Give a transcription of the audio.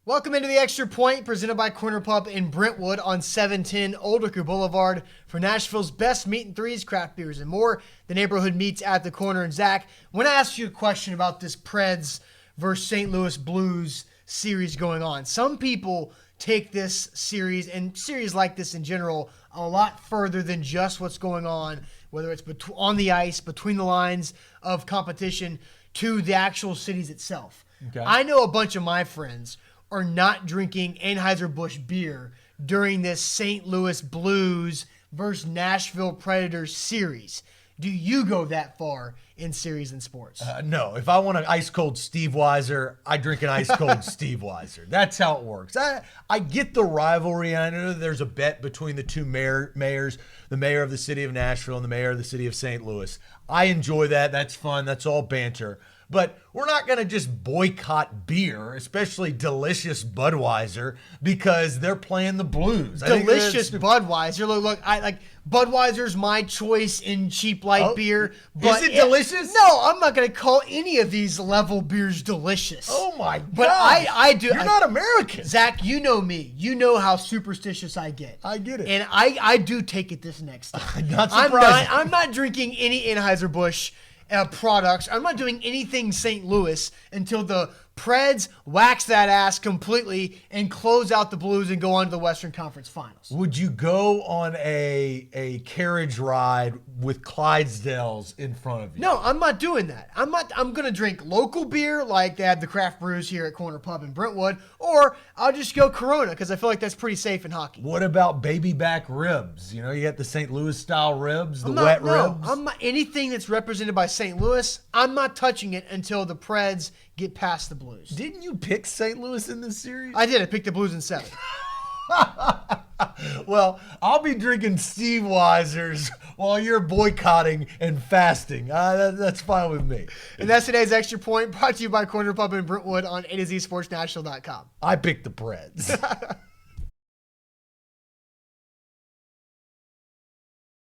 Welcome into the Extra Point, presented by Corner Pub in Brentwood on 710 Old Hooker Boulevard for Nashville's best meat and threes, craft beers, and more. The neighborhood meets at the corner. And Zach, I want to ask you a question about this Preds versus St. Louis Blues series going on. Some people take this series, and series like this in general, a lot further than just what's going on, whether it's on the ice, between the lines of competition, to the actual cities itself. Okay. I know a bunch of my friends are not drinking Anheuser-Busch beer during this St. Louis Blues versus Nashville Predators series. Do you go that far in series and sports? No. If I want an ice-cold Steve Weiser, I drink an ice-cold Steve Weiser. That's how it works. I get the rivalry, and I know there's a bet between the two mayors, the mayor of the city of Nashville and the mayor of the city of St. Louis. I enjoy that. That's fun. That's all banter. But we're not going to just boycott beer, especially delicious Budweiser, because they're playing the Blues. Delicious Budweiser. Look, I like Budweiser's my choice in cheap light beer. But is it delicious? No, I'm not going to call any of these level beers delicious. Oh my God! But I do. You're not American, Zach. You know me. You know how superstitious I get. I get it, and I do take it this next time. Not surprised. I'm not drinking any Anheuser-Busch products. I'm not doing anything St. Louis until the Preds wax that ass completely and close out the Blues and go on to the Western Conference Finals. Would you go on a carriage ride with Clydesdales in front of you? No, I'm not doing that. I'm going to drink local beer like they have the craft brews here at Corner Pub in Brentwood, or I'll just go Corona because I feel like that's pretty safe in hockey. What about baby back ribs? You know, you got the St. Louis style ribs, wet ribs. I'm not, anything that's represented by St. Louis, I'm not touching it until the Preds get past the Blues. Didn't you pick St. Louis in this series? I did. I picked the Blues in 7. Well, I'll be drinking Steve Weisers while you're boycotting and fasting. That's fine with me. And that's today's Extra Point, brought to you by Corner Pub in Brentwood on A to Z Sports Nashville.com. I picked the Preds.